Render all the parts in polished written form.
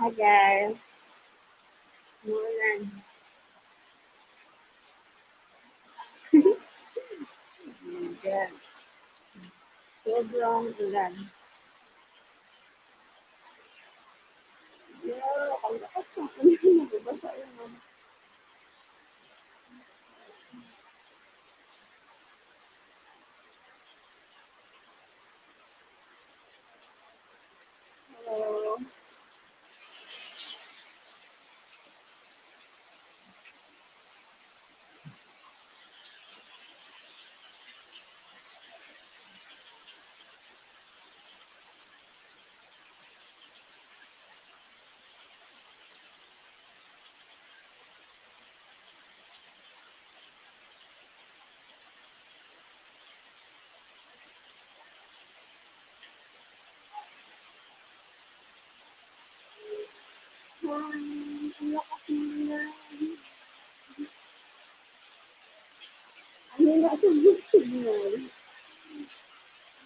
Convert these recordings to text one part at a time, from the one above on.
Hi guys, umulan. Yan, sobrang ulan. Yeah, ang lakas ng ulan, nababasa yung mga. Hello. Hi, ang lakas ng ulan. Ano na ito signal?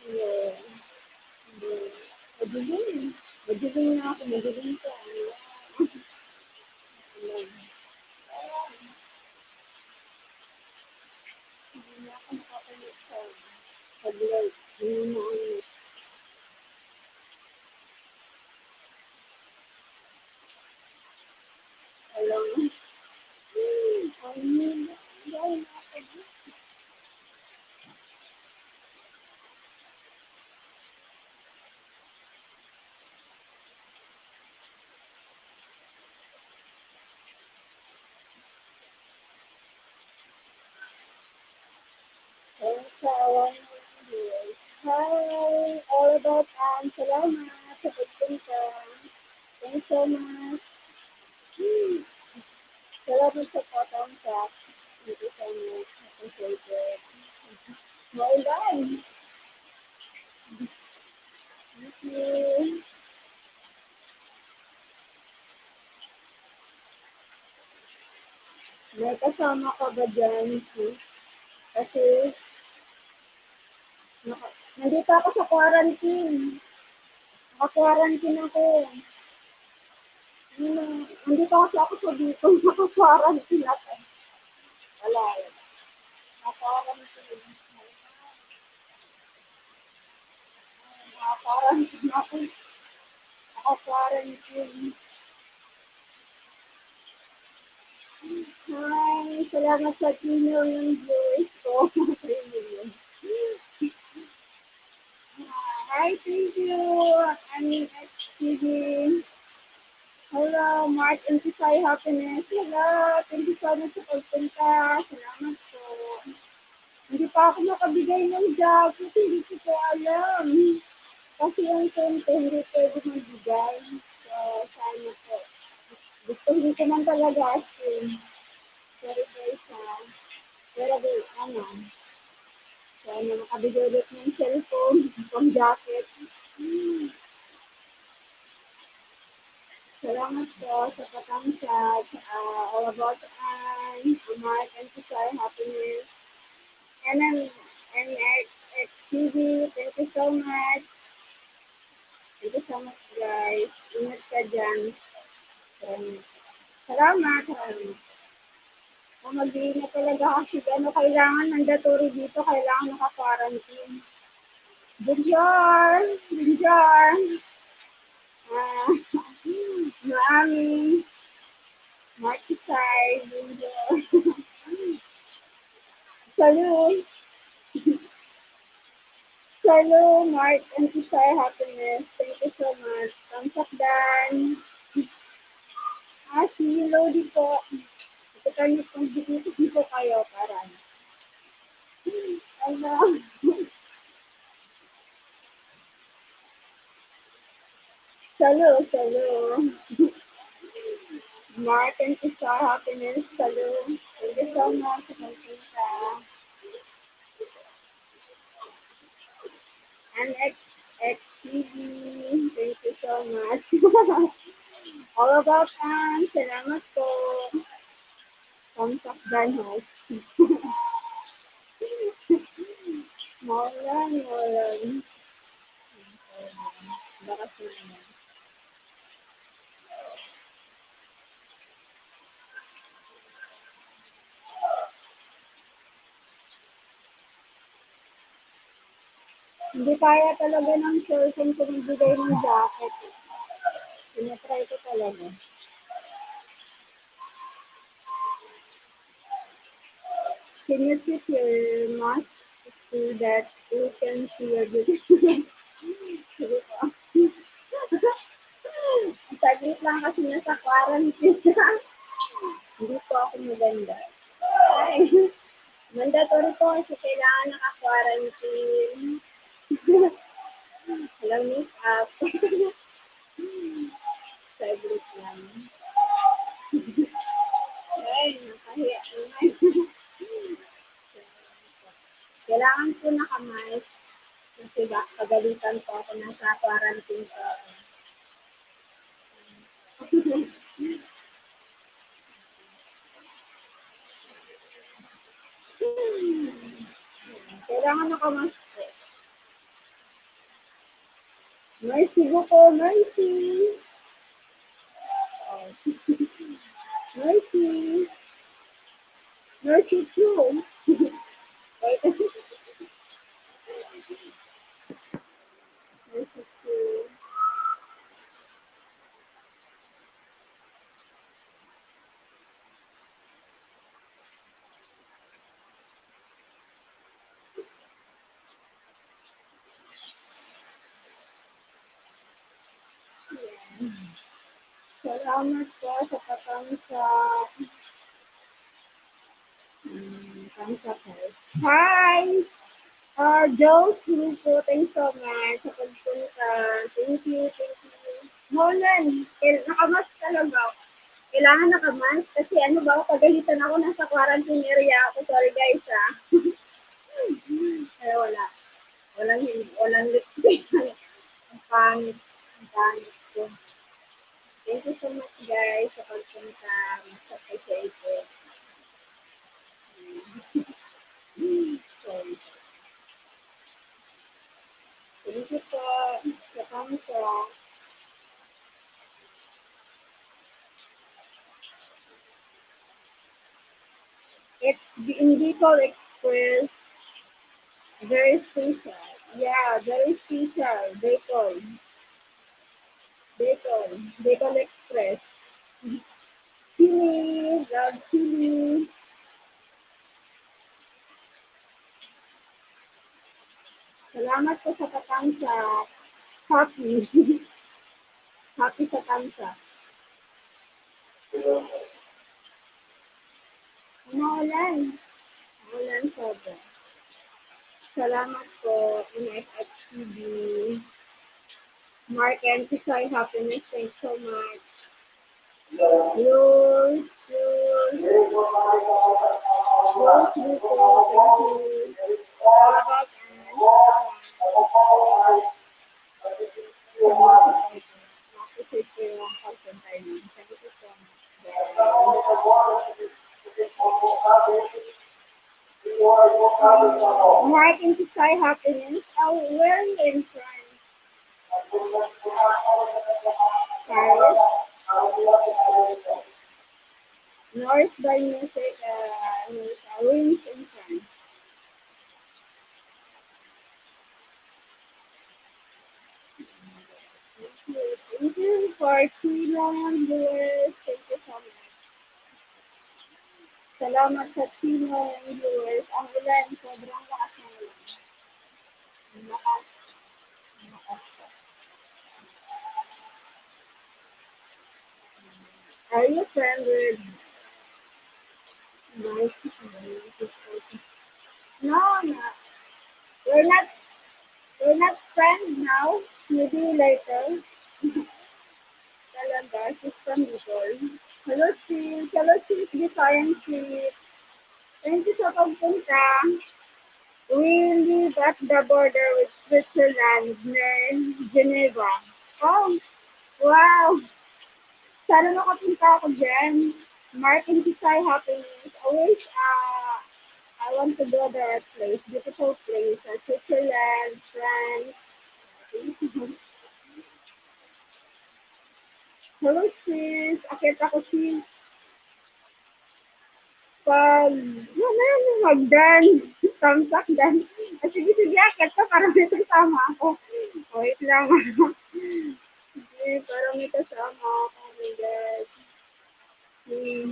Yeah, yeah. Madilim. Madilim na ako, madilim ka. Ulan. Hindi na ako makapalit sa light. Hindi na ako. Alam mo. Ang hina. Dahil ako. Ang sawa ng Diyos. Hi, all about salamat sa pagpunta. Thanks so much. Salamat sa patang sa Thank you so much. Appreciate it. Maulan. Thank you. May kasama ka ba dyan, sis? Kasi nandito ako sa quarantine. Naka-quarantine ako. Nandito kasi ako sa dito. Naka-quarantine ako. Wala. Naka-quarantine. Naka-quarantine ako. Naka-quarantine. Hi, salamat sa 3 million viewers ko. 3 million. Hi, thank you. I'm XTV. Hello, Mark and Tisay Happiness. Hello, thank you so much sa pagpunta. Salamat po. Hindi pa ako nakabigay ng job kasi hindi ko po alam. Kasi yung tento hindi pwede magbigay. So, sana po. Gusto ko man talaga asking. Sorry guys ha. Pero ano, sana makabigay ulit ng cellphone, pang jacket. Salamat po sa patangkad. All about Mark and Tisay Happiness. And then, and XTV, thank you so much. Thank you so much guys. Ingat ka dyan. Salamat. Salamat. Mag-iingat talaga kasi kailangan mandatory dito, kailangan naka-quarantine. Bonjour! Bonjour! Ah, maaming Markisay, bonjour. Salut! Salut, Mark and Tisay Happiness. Thank you so much. Thumbs Dan. Si Lodi po. Ito tayo kung dito kayo para. Ano? Salut, salut. Mark and Tisay Happiness. Salut. Thank you so much sa pagpunta. And XTV. Thank you so much. All about salamat po. Thumbs Dan host. Maulan, maulan. Bakas naman. Hindi kaya talaga ng cellphone ko magbigay ng jacket. Tinatry ko talaga. Can you fit your mask so that you can see your beauty? Sabi ko, saglit lang kasi nasa quarantine. Hindi po ako maganda. Ay, mandatory po kasi kailangan naka-quarantine. Walang make-up. Saglit lang. Ay, nakahiya naman. Kailangan po naka-mask kasi pagalitan po ako nasa quarantine po ako. Kailangan naka-mask po. Mercy po, mercy. Oh. Mercy. Mercy too. Mercy too. Yeah. Salamat po sa patangsa. Tangsa po. Hi! Joe Lupo, thanks so much sa pagpunta. Thank you, thank you. Nolan, nakamas talaga. Kailangan nakamas kasi ano ba, pagalitan ako nasa quarantine area ako. Sorry guys ah. Kaya wala. Walang lipstick. Ang pangit. Ang pangit ko. Thank you so much guys sa pagpunta. Mas appreciated. Sorry. Thank you po sa kamsa. It's the Indigo Express. Very special. Yeah, very special. Bacon Express. Chili, love chili. Salamat po sa katansa. Happy. Happy sa tansa. Umuulan. Umuulan sobra. Salamat po, NFHTV. Mark and Pisoy Happiness. Thanks so much. Yours, yours. Yours, Lupo. Thank you. Salamat, and appreciate ko yung pagpunta niyo. Thank you so much. Mark and Pisoy Happiness. Oh, where are you in France? Paris? North by Music, Wings in France. Thank you for 2 million viewers. Thank you so much. Salamat sa 2 million viewers. Ang ulan, sobrang lakas ng ulan. Ang lakas, ang lakas. Are you friends with my No, no. We're not, we're not friends now. Maybe later. Talaga, she's from Bicol. Hello, sis. Hello, sis. Defiant sis. Thank you sa pagpunta. We live at the border with Switzerland near Geneva. Oh, wow! Sana makapunta ako dyan. Mark and Kisay happiness. Always, I want to go there place. Beautiful place. Switzerland, France. Hello sis. Akit ako sis. Pag, mamaya na mag-dance. Thumbs up dance. Ah, sige, sige, akit ka para may kasama ako. Wait lang. Sige, para may kasama ako. Oh my God. Hmm.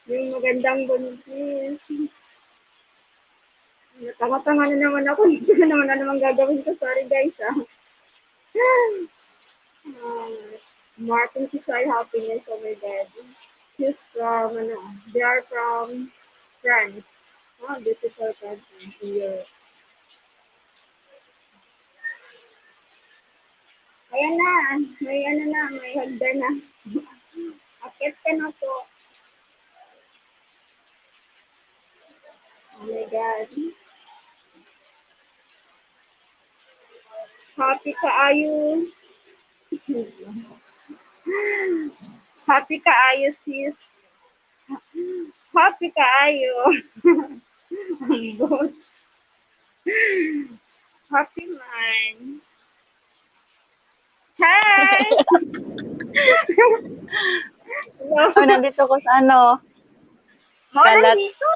Yung magandang buntis. Tanga-tanga na naman ako. Hindi ko naman na naman gagawin ko. Sorry guys, ah. Martin Kisay Happiness. Oh my God. He's from, ano, they are from France. Oh, beautiful country in Europe. Ayan na, may ano na, may hagdan na. Akit ka na po. Oh my God. Happy ka ayo. Happy ka ayo sis. Happy ka ayo. Ang good. Happy man. Hi! Oh, Hello. nandito ko sa ano, Maulan kalat. dito.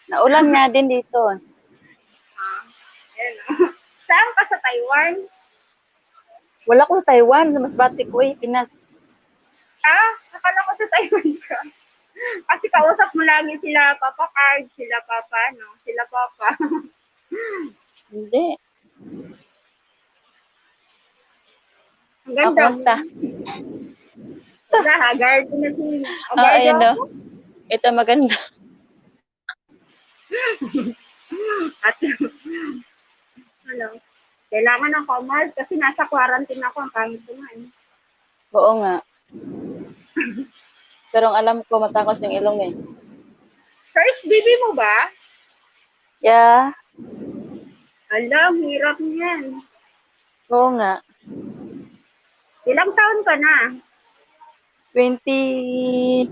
Naulan nga din dito. Ah, ayan o. Saan ka sa Taiwan? Wala ko sa Taiwan, sa Masbate ko Pinas. Ah, akala ko sa Taiwan ka. Kasi kausap mo lagi sila Papa Card, sila Papa, no? Sila Papa. Hindi. Ang Oh, ganda mo. kumusta? So, Wala, haggard na si... Haggard ayun no. ako. Ito maganda. At, ano, kailangan ng commerce kasi nasa quarantine ako. Ang pangit ko nga eh. Oo nga. Pero ang alam ko, matangos yung ilong eh. First baby mo ba? Yeah, Ala, ang hirap niyan. oo nga. Ilang taon ka na? 23.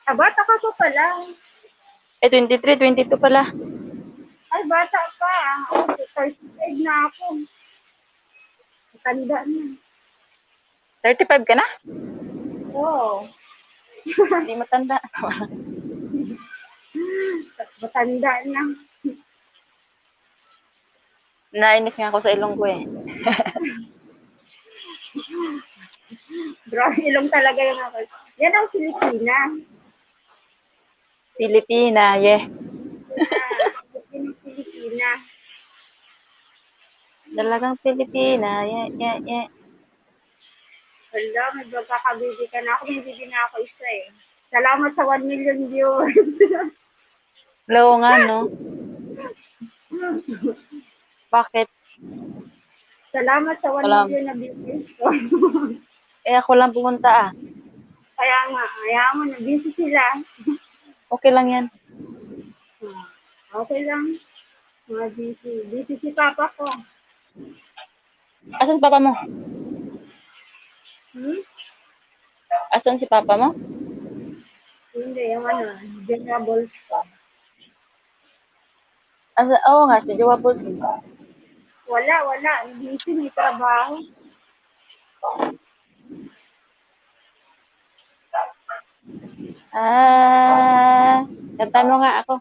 Ah, bata ka pa pala. 23, 22 pala. Ay, bata pa. Ako, 35 na ako. Matanda na. 35 ka na? Oo. Hindi matanda. Matanda na. Nainis nga ako sa ilong ko eh. Grabe ilong talaga yung ako. Yan ang Pilipina. Pilipina, yeah. Pilipina. Dalagang Pilipina, yeah, yeah, yeah. Wala, may magkakabili ka na ako. May bibili na ako isa eh. Salamat sa 1 million viewers. Low nga, no? Bakit? Salamat sa 1 Wala. million na viewers ko. Eh, ako lang pumunta ah. Kaya nga, kaya mo na busy sila. Okay lang yan. Okay lang. Mga busy. Busy si Papa ko. Asan si papa mo? Hmm? Asan si papa mo? Hindi, yung ano, generables ko. Asan, oo nga, si Jowa Pulsing. Wala. Busy, may trabaho. Kantahan mo nga ako.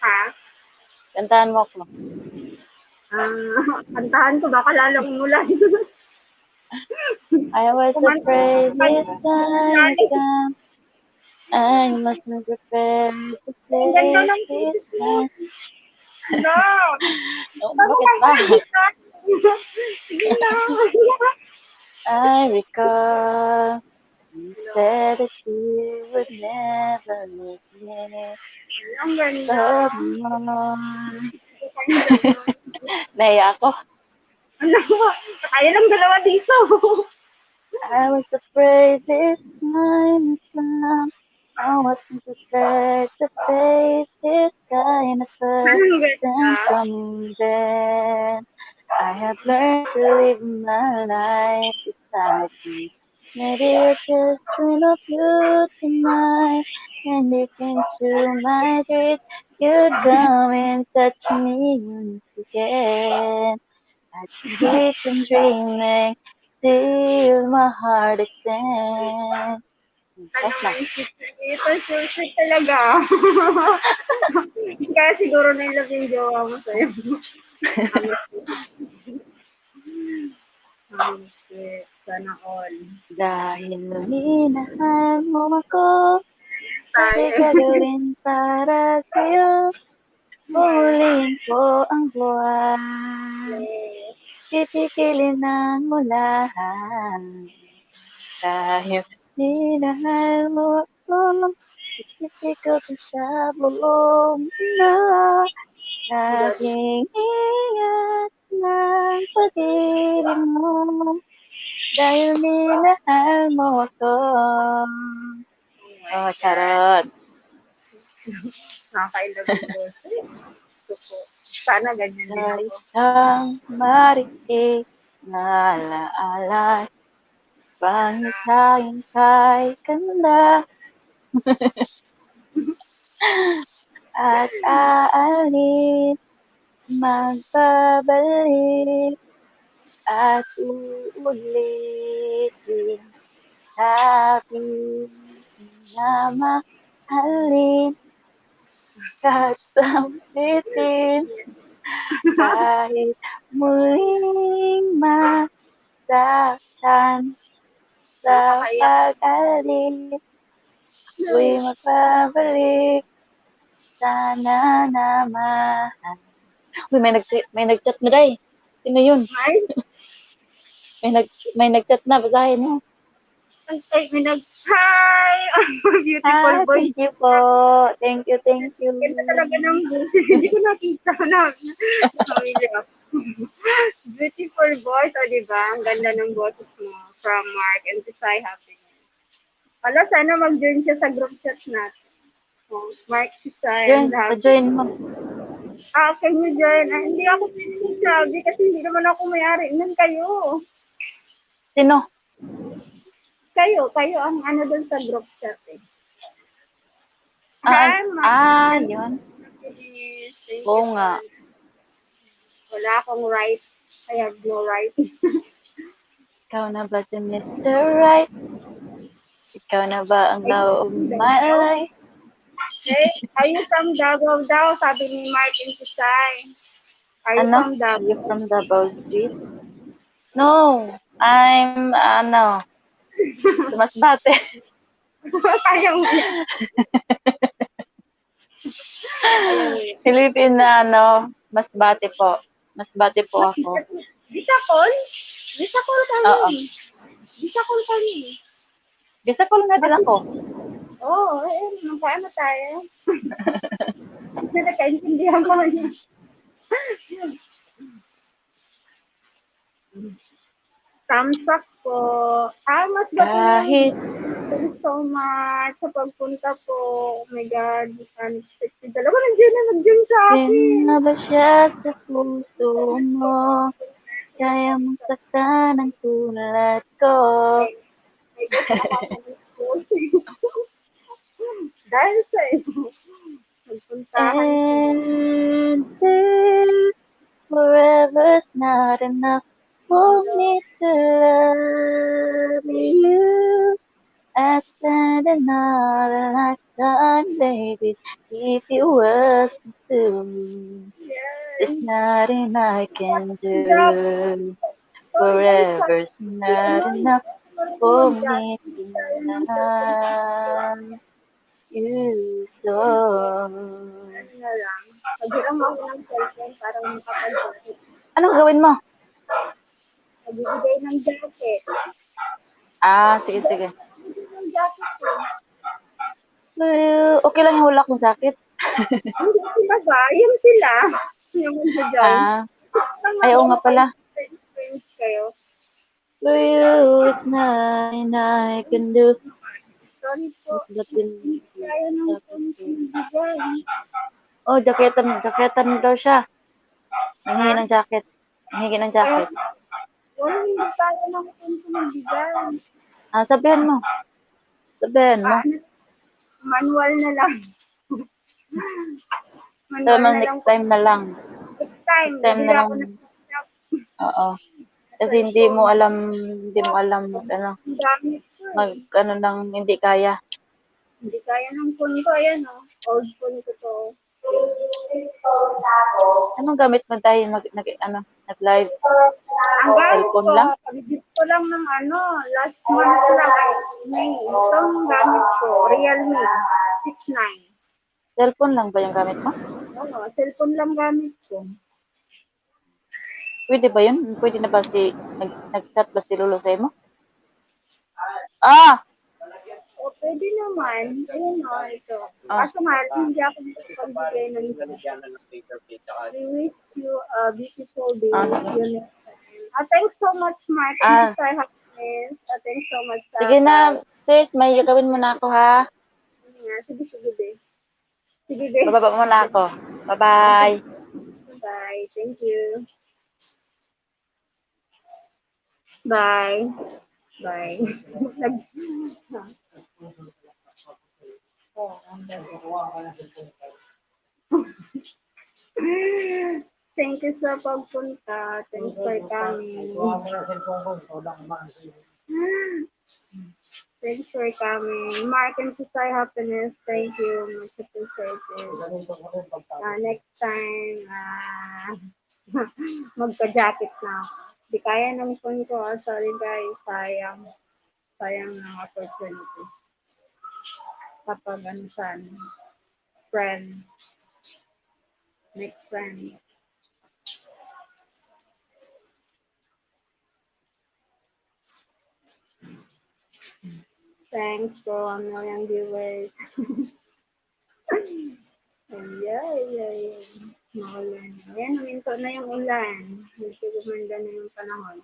Ha? Kantahan mo ako. Kantahan ko, baka lalong umulan. I was afraid this time to come. I must be prepared to Ang ganda face ng this boses mo. time. No. Oh, Ano bakit ka ba? salita? Sige na. I recall you said that you would never leave me Ang ganda. alone. Ang ganda. Naiya ako. Ano? Kaya lang dalawa dito. I was afraid this time would come. I wasn't prepared to face this kind of first. Ang Then ganda. from then, I have learned to live my life without you. Maybe I just dream of you tonight. And if into my dreams, you'd come and touch me once again. I keep on dreaming till my heart extends. Ano Sauce lang. man si ito sweet talaga. Kaya siguro na-inlove yung jowa mo sa'yo. Ang sweet. Sana all. Dahil minahal mo ako, ay Tayo. gagawin para sa'yo. Uulihin ko ang buwan. Pipigilin ng ulan. Dahil minahal mo ako, ipipigil ko sa buong mundo. Laging ingat ng pag-ibig mo. Dahil minahal mo ako. Oh, charot. Nakaka-inlove yung boss. Gusto ko. Sana ganyan Sa din ako. isang maritig na alaala, pangit tayong kay kanda, at aalis, magbabalik, at uulitin, sabi na mahalin, kahit sampitin, kahit muling masaktan sa Nakakaiyak. pag-alis. Ako'y magbabalik, sana naman. Uy, may nag-chat na day. Sino yun? Ay, May nag may nag-chat na, basahin mo. ay, may Hi! Beautiful Hi, boy. thank you po. Thank you, thank you. Ganda talaga ng boses. Hindi ko nakita na. Pamilya. Beautiful voice, o diba? Ang ganda ng boses mo. From Mark and Tisay Happiness. Wala, sana mag-join siya sa group chat natin. Oh, Mark, Tisay, Join, and Happy. pa-join mo. Can you join? Hindi ako sabi kasi hindi naman ako may-ari. Nun kayo. Sino? Kayo ang ano dun sa group chat eh. Hi, Mark. Yun. Thank Oo you nga. for wala akong right. I have no right. Ikaw na ba si Mr. Right? Ikaw na ba ang love of my life? Hey, are you from Davao daw? Sabi ni Martin Susay. Are you Ano? from Are you Davao? from Davao Street? No, I'm, Masbate. Ayaw mo yan. Ayaw mo yan. Philippine na, Masbate po. Masbate po ako. Bisakol? Bisakol Oo. kami. Bisakol kami. Bisakol nga din ako. Oo, magkaano tayo? Kasi nakaintindihan ko niya. Thumbs up po. Mas ba po yung Kahit thank you so much sa pagpunta po. Oh my God. Unexpected. Dalawa nag-join sa akin. sino ba siya sa puso mo? Kaya mong saktan ang tulad ko. My God, nakakamiss po. Dahil sa iyo. Nagpuntahan ko. And if forever's not enough for me to love you, I'd spend another lifetime, baby, if you was to. There's Yes. nothing I can Job. do. Sorry guys. Forever's not enough for me to love you so. Ano na lang. Maghiram ako ng cellphone para makapag-jacket. Anong gawin mo? Magbibigay ng jacket. Sige, sige. Magbibigay ng jacket ko. Okay lang yung wala kong jacket. Hindi sila ba? Yun sila. Yung mag-join. Ah, Tama oo ba? nga pala. Friends kayo. For you, it's nothing I can do. Sorry po. But nothing Hindi kaya ng phone ko bigay. Oh, jaketan daw siya. Nangingi Ha? ng jacket. Nangingi ng jacket. Wala, hindi kaya ng phone ko bigay. Sabihan mo. Sabihan mo. Manual na lang. So, Manual na lang next po. time na lang. Next time, Next time bibili na lang. ako ng laptop. Oo. Kasi cellphone. hindi mo alam ano, Ang gamit ko mag eh. ano ng hindi kaya. Hindi kaya ng phone ko. Ayan o. Old phone ko to. Anong gamit mo tayo nag-live? Ang gamit Cellphone ko, lang? pag-gift ko lang ng last month lang ay May. Itong gamit ko, Realme 69. Cellphone lang ba yung gamit mo? Oo, cellphone lang gamit ko. Pwede ba yun? Pwede na ba nag-chat ba si Lolo sa'yo mo? Ah! O, pwede naman. Ayun o, ito. Ah, Kaso nga, hindi ako nakapagbigay ng gift. We wish you a beautiful day. sige. You next time. Thanks so much, Mark. And Ah, Mr. Happiness. Thanks so much sa sige na, sis, may gagawin mo na ako ha. sige, sige, be. Sige, be. Bababa mo na ako. Bye-bye. Sige. Bye. Thank you. Bye. Bye. Thank you sa pagpunta. Thanks for coming. Thanks for coming. Mark and Sister Happiness, thank you. Much appreciated. Next time, magka-jacket na ako. Di kaya ng phone ko. Sorry guys, sayang. Sayang ng opportunity. Kapag ano saan, friend, next friend. Thanks for 1 million viewers. Ay. Maulan. Ayan, huminto na yung ulan. Hindi gumanda na yung panahon.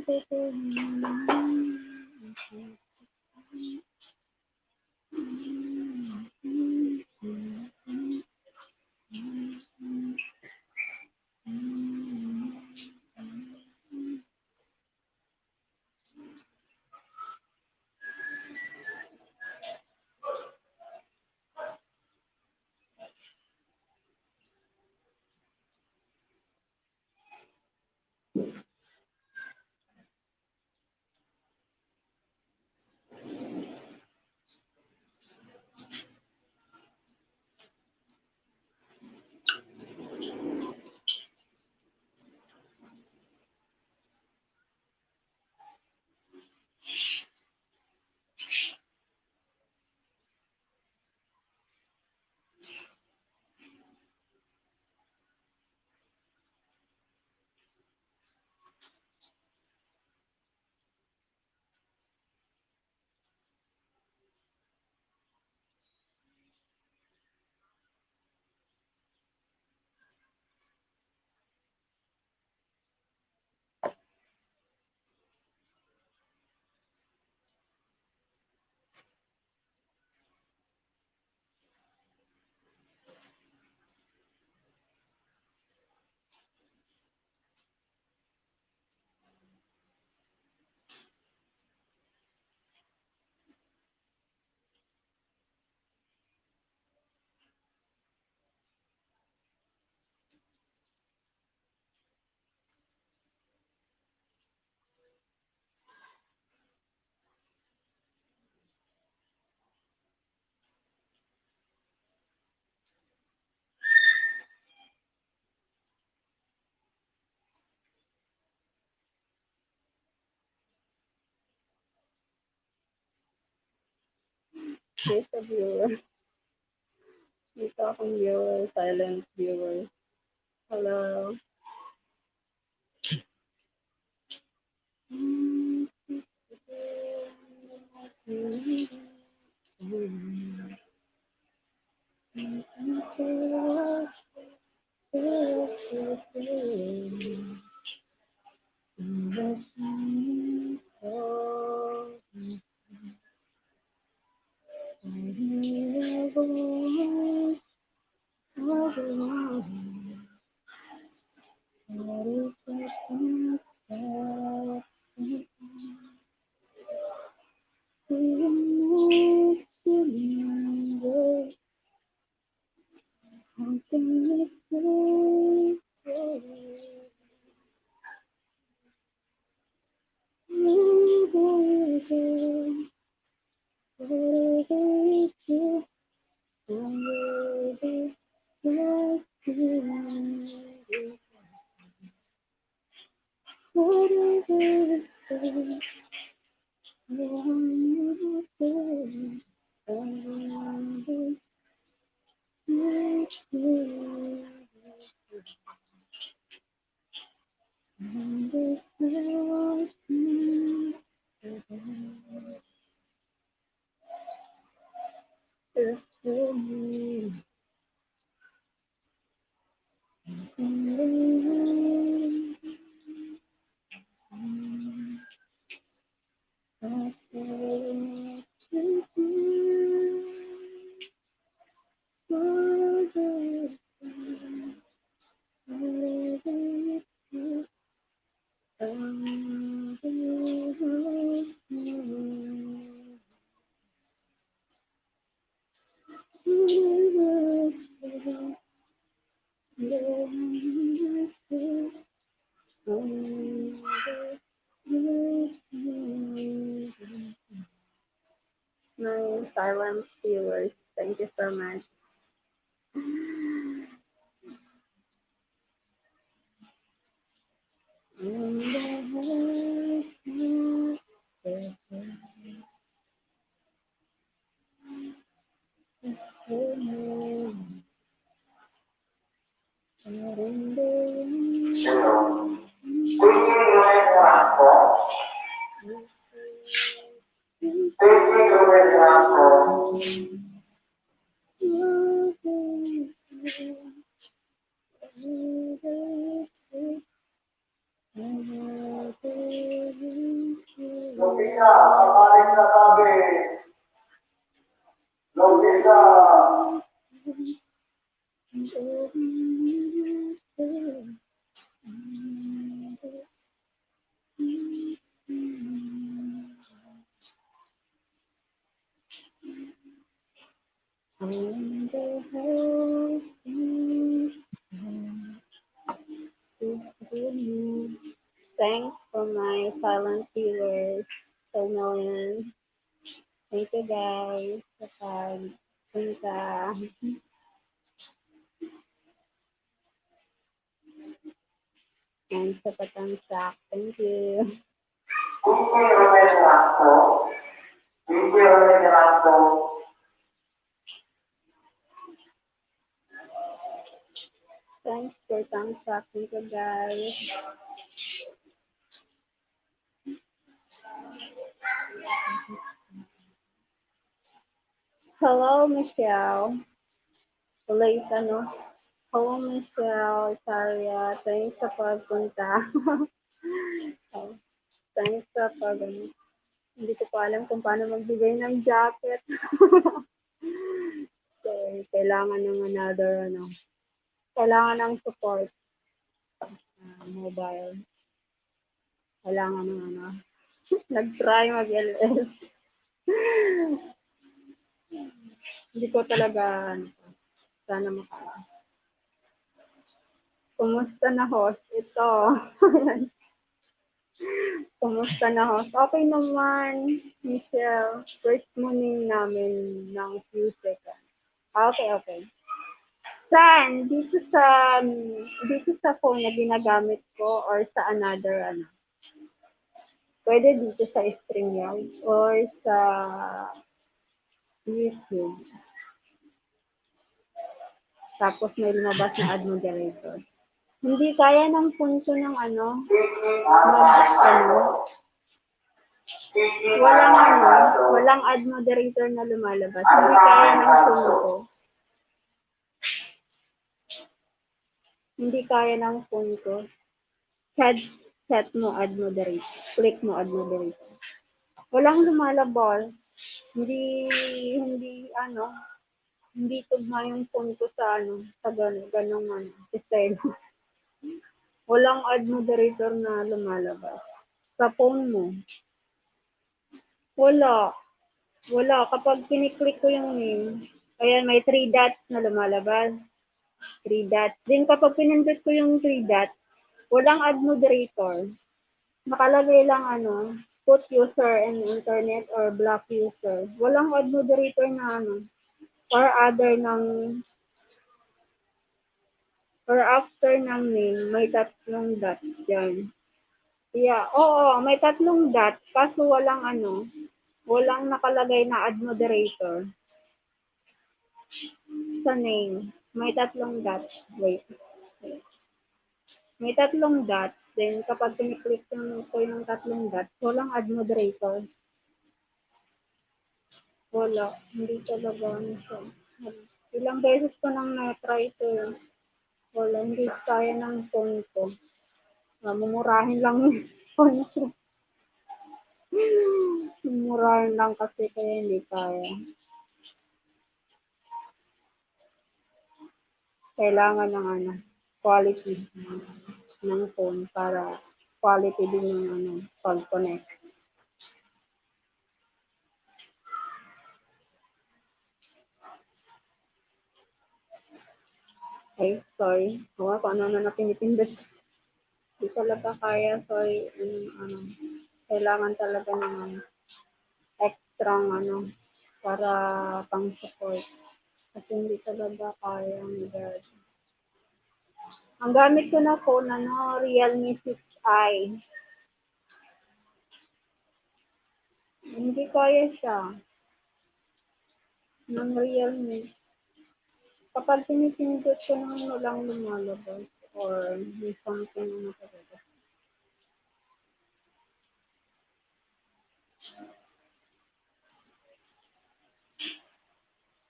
Here's a viewer. May talking viewer, silent viewer. Hello. My silent viewers, thank you so much. Thanks for my silent viewers. So million. Thank you guys. Kapag punta. And sa patansak. Thank you. Thanks for tansak. Thank you guys. Hello, Michelle. Late ano. Hello, Michelle. Saria. Thanks sa pagpunta. Oh, thanks sa pag ano. Hindi ko pa alam kung paano magbigay ng jacket. So, kailangan ng another, ano, kailangan ng support, mobile. Kailangan ng, ano, nag-try mag-LS. Hindi ko talaga, ano, sana maka. Kumusta na host? Ito. Kumusta na host? Okay naman, Michelle. First morning namin ng few seconds. Okay, okay. Saan? Dito sa phone na ginagamit ko or sa another ano? Pwede dito sa StreamYard or sa YouTube. Tapos may lumabas na ad moderator. Hindi kaya ng punto ng ano, ano, walang ad moderator na lumalabas. Hindi kaya ng punto. Hindi kaya ng punto. Set, set mo ad moderator. Click mo ad moderator. Walang lumalabas. Hindi, ano, hindi tugma yung phone ko sa ano, sa ganong ano, style. Walang ad moderator na lumalabas. Sa phone mo. Wala. Wala. Kapag kiniklik ko yung name, ayan, may 3 dots na lumalabas. 3 dots. Then kapag pinindot ko yung 3 dots, walang ad moderator. Nakalagay lang ano, put user and internet or block user. Walang ad moderator na ano, or other ng or after ng name, may tatlong dot dyan. Yeah, oo, may tatlong dot, kaso walang ano, walang nakalagay na ad moderator sa name. May tatlong dot. Wait. May tatlong dot. Then, kapag piniklik ko yung tatlong dot, walang ad moderator. Wala. Hindi talaga ano siya. Ilang beses ko nang na-try ito. Wala. Hindi kaya ng phone ko. Mumurahin lang yung phone ko. Mumurahin lang kasi kaya hindi kaya. Kailangan ng ano, quality ng phone para quality din yung ano, pag-connect. Ay, sorry. Kung ano na pinipindot. Hindi talaga kaya, sorry. Ano, kailangan talaga ng ano, extra ano, para pang support. Kasi hindi talaga kaya. God. Ang gamit ko na phone, ano, Realme 6i. Hindi kaya siya. Ng Realme. Kapag pinipindot ko nang walang lumalabas or may something na talaga.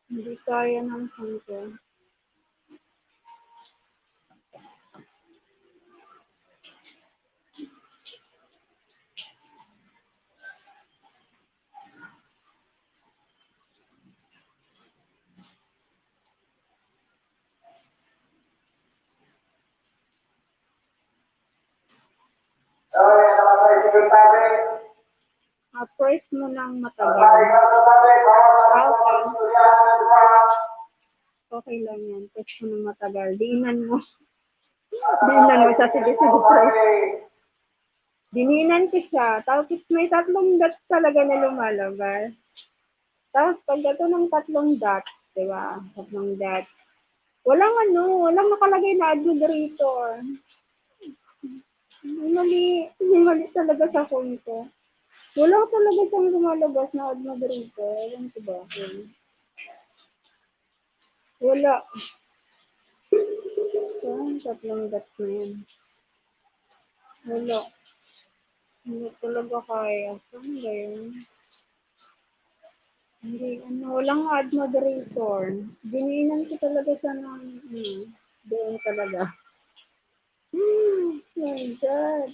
Hindi kaya ng phone ko. Press mo ng matagal. Okay. Okay lang yan. Press mo ng matagal. Diinan mo. Diinan mo siya. Sige, sige, press. Dininan ko siya. Tapos may tatlong dots talaga na lumalabas. Tapos pag ito ng tatlong dots, di ba? Tatlong dots. Walang nakalagay na add moderator. May mali talaga sa phone ko. Wala talaga siyang lumalabas na add moderator. Alam ko ba? Wala. Saan? Tatlong dots na yan. Wala. Hindi talaga kaya. Saan ba yun? Hindi, walang add moderator. Diniinan ko talaga siya ng, doon talaga. My God.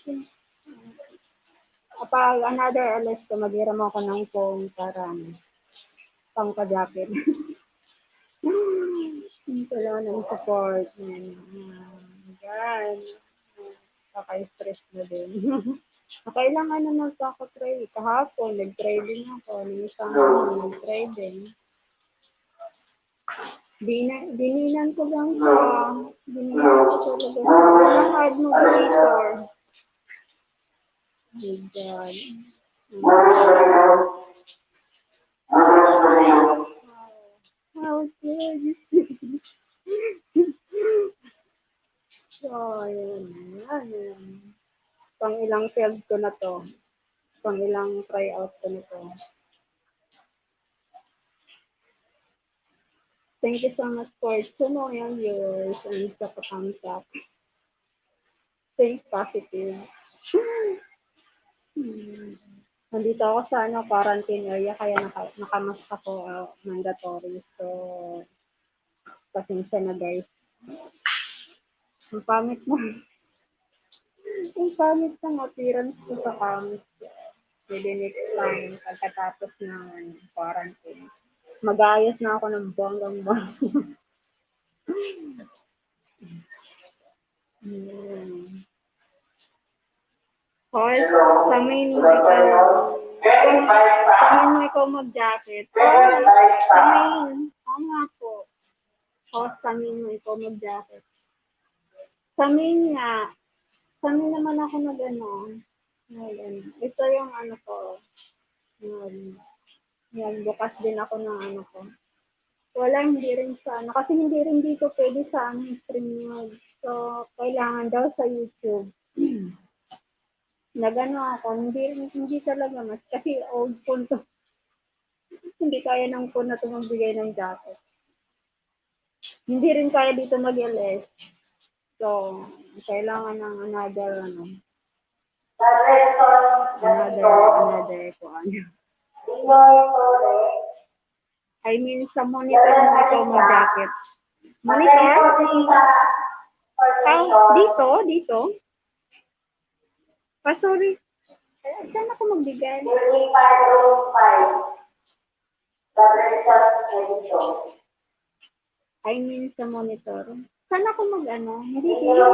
Kapag another alas ko, mag-iram ako ng phone para pangka-jacket. Hindi lang ng support. Yan. Kaka-stress na din. Kailangan na magkaka-try. Kahapon, nag-try din ako. Isang nag-try din. Dininan ko lang siya. Dininan ko talaga siya. Walang add moderator. My God. How could you? So, yun. Pang ilang failed ko na to. Pang ilang tryout ko na to. Thank you so much for 2 million viewers and sa thumbs up. Think positive. Nandito ako sa quarantine area kaya nakamask ako mandatory. So, pasensya na guys. Ang pangit mo. Ang pangit ng appearance ko sa camis. Maybe next time, pagkatapos ng quarantine. Mag-aayos na ako ng bonggang-bong. Hoy, sa main mo ikaw mag-jacket. Sa main. Oo nga po. Sa main mo ikaw mag-jacket. Sa main nga. Sa main naman ako nag-ano. Ito yung ano ko. Yan, bukas din ako ng ano ko. Wala, hindi rin sa ano. Kasi hindi rin dito pwede sa aming stream yun. So, kailangan daw sa YouTube. Nagano ako, hindi talaga mas. Kasi old phone to. Hindi kaya ng phone na ito magbigay ng jacket. Hindi rin kaya dito mag-LS. So, kailangan ng another, ano. I mean, sa monitor mo ikaw mag-jacket. Monitor? Dito? Sorry. Saan ako magbigay? I mean, sa monitor. Saan ako mag-ano? Hindi siya.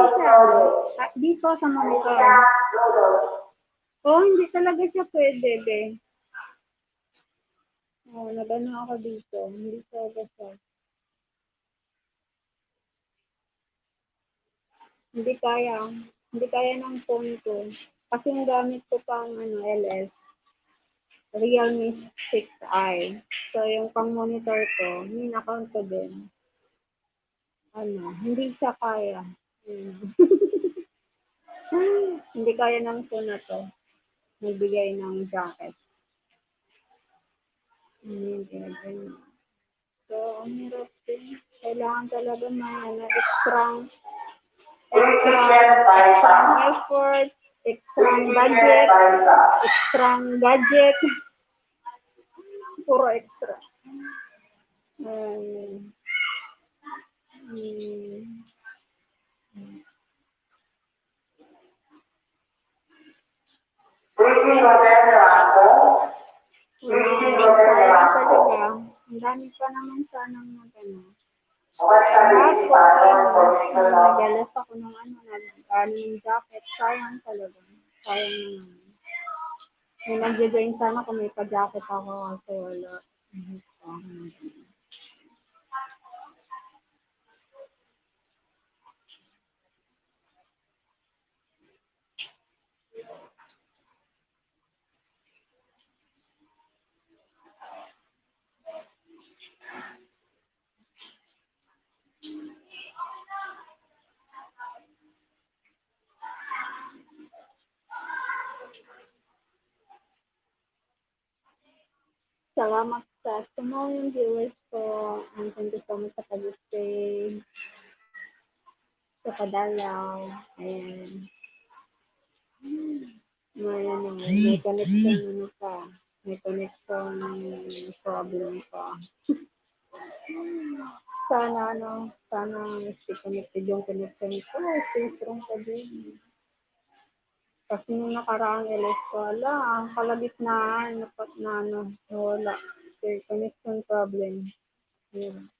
Dito sa monitor. Hindi talaga siya pwede, be. Nag-ano ako dito. Hindi talaga siya. Hindi kaya. Hindi kaya ng phone ko. Kasi yung gamit ko pang LS. Realme 6i. So, yung pang monitor ko, yung account ko din. Hindi siya kaya. Hindi kaya ng phone na to. Nagbigay ng jacket. So, ang hirap din. Kailangan talaga extra effort, extra gadget, puro extra. Sayang talaga. Ang dami pa naman sanang magano. Nag-alas ako ng ng jacket. Sayang talaga. Sayang naman. May nag-join sana kung may pa-jacket ako kasi wala. Salamat sa tumulong viewers ko. And thank you so much sa pag-stay, sa padalaw. Ayan. May connection ano pa. May connection problem pa. Sana stay connected yung connection ko. Stay strong pa din. Kasi nung nakaraang LS ko, wala, kalagitnaan, nawala. Okay, connection problem. Yun.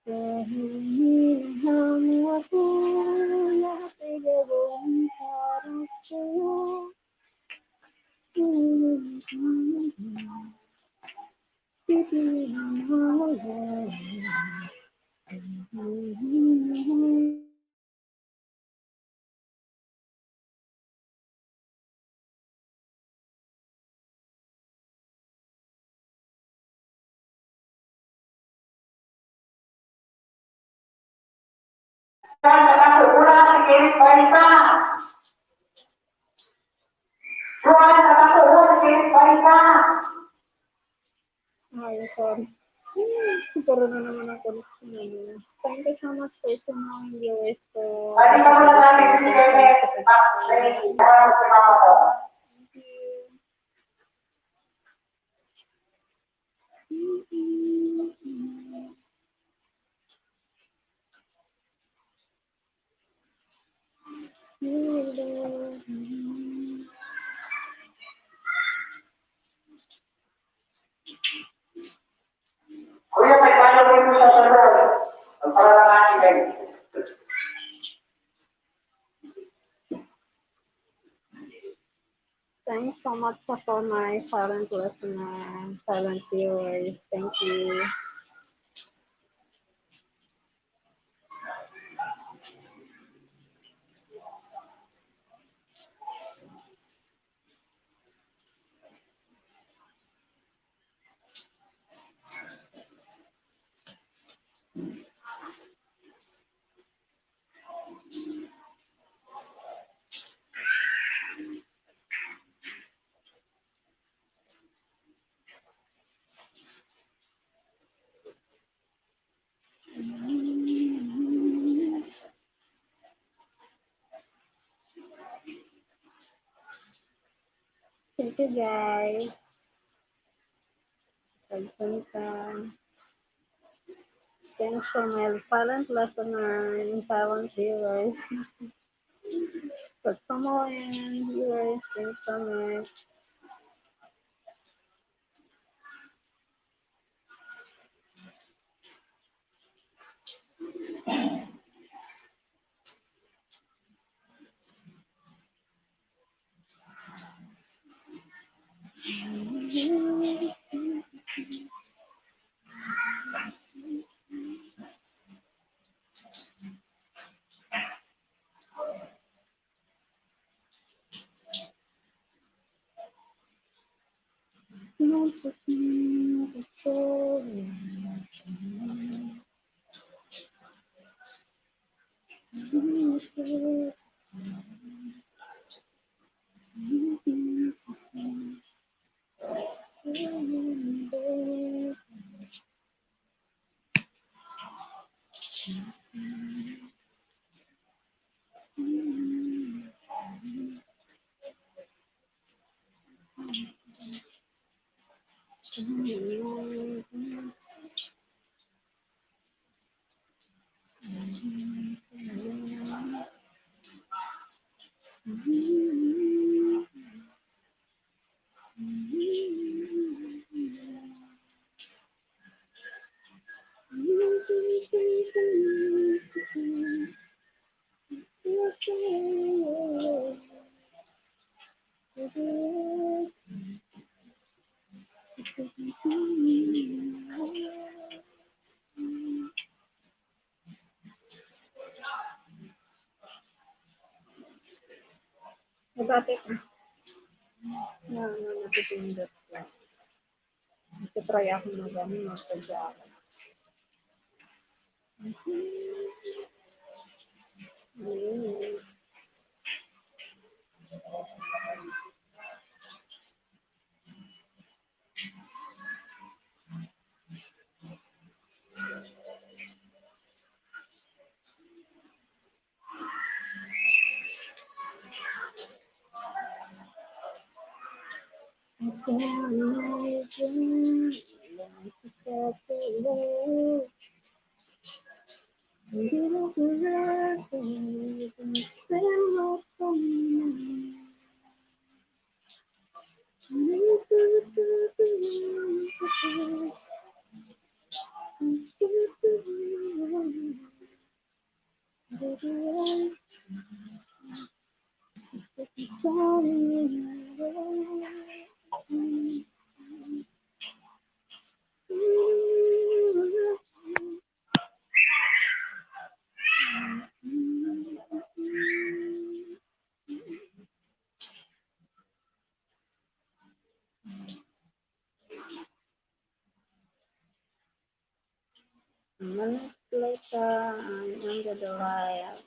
Dahil minahal mo ako, lahat ay gagawin para sa'yo. Pipiliin mo yan. Ay, sorry. Siguro na naman ang connection namin. Thank you so much for sa mga viewers ko. Thank you. Kuya, may paano dito sa sunod? Ang pangalangan Thanks so much for my silent listener, silent viewers. Thank you. Thank you guys. Pagpunta. Thanks for my silent listener and silent viewers. But someone viewers, thanks so much. Nabati ka na natutindot ko. Nagtatry ako mag-ano, magpag-aaral. Ayun. I can't imagine life without the love. You don't deserve it, you can spend more from me. Minutes later, I'm under the light.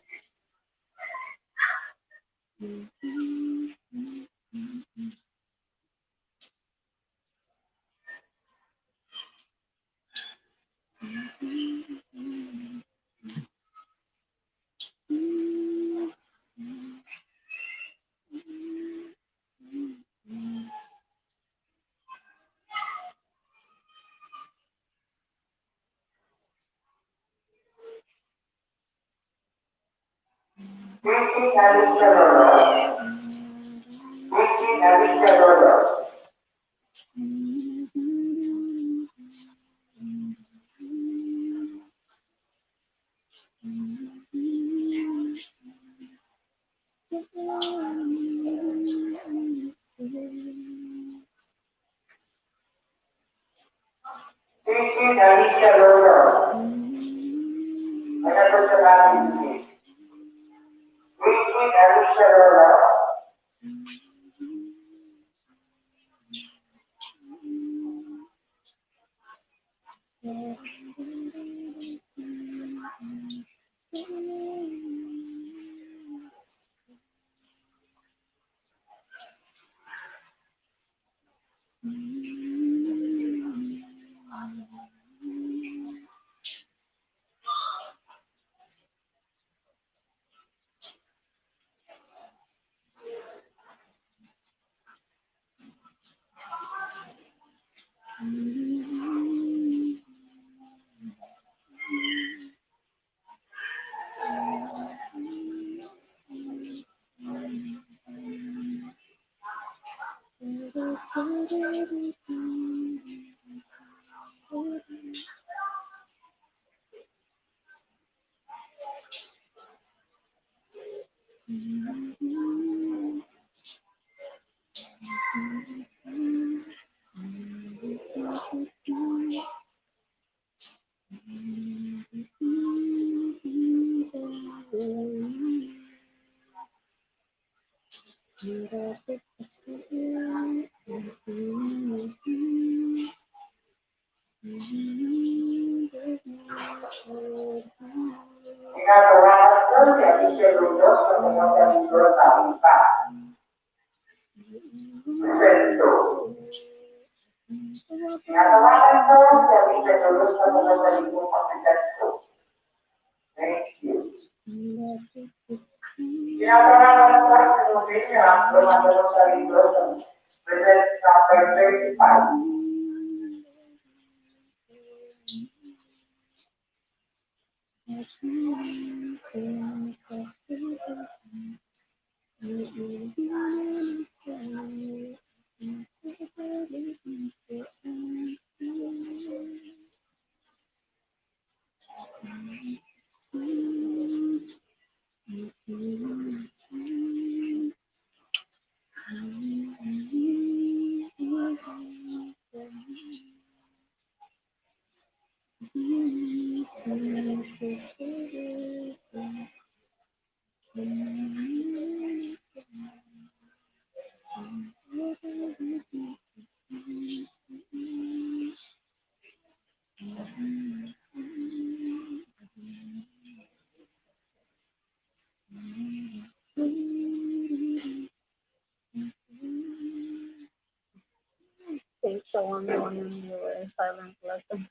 Take so long when you were silent lesson.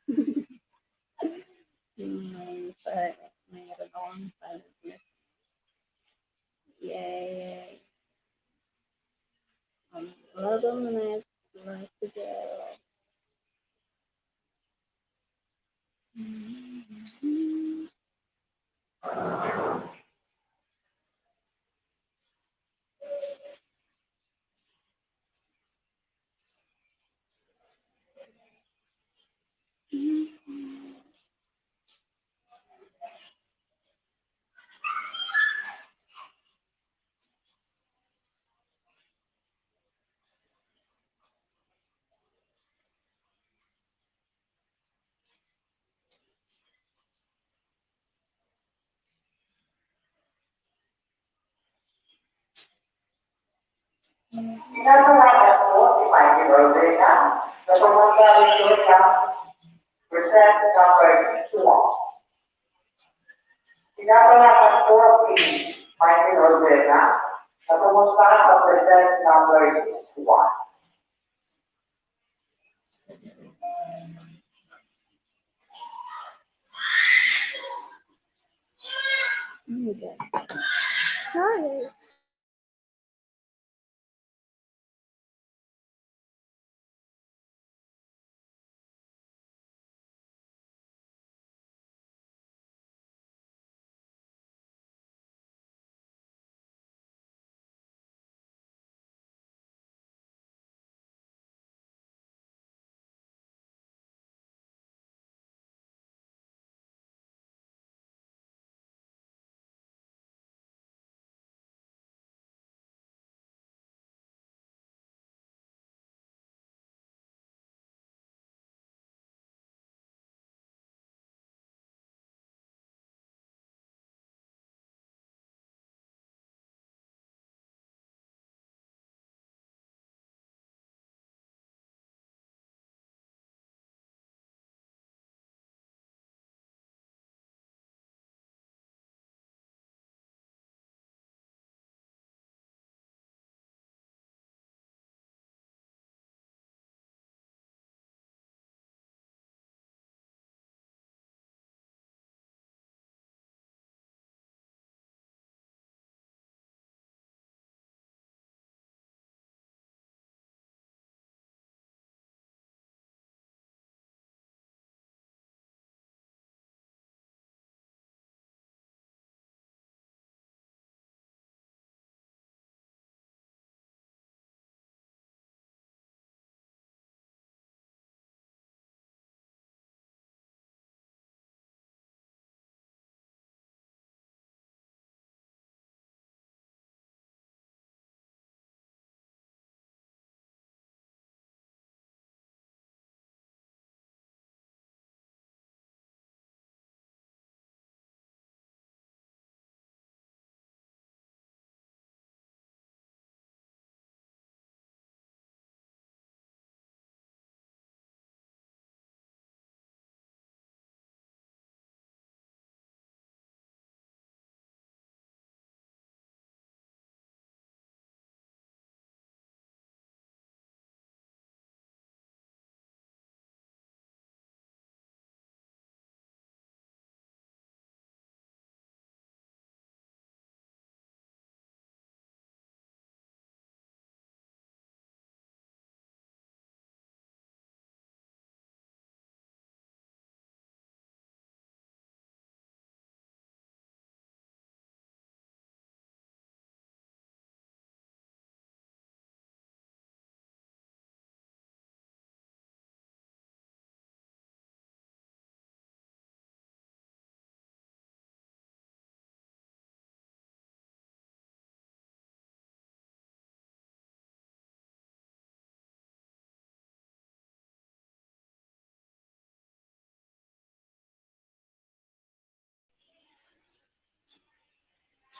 Mayroon silent lesson. Yay. 11 minutes left to go. Ginagawa ko, si Mikey Rodriguez, na pumunta rito sa present number 2. Ginagawa ko, si Mikey Rodriguez, na pumunta sa present number 1. Okay. Hi.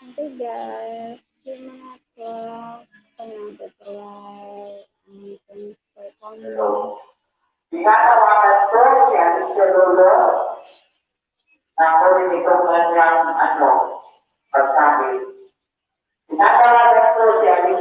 Okay, guys. Terima kasih. Ternyata telah. Thanks for coming. Ginagawa ko, si Alicia Lolo, na ako rin ito kanyang pagsabi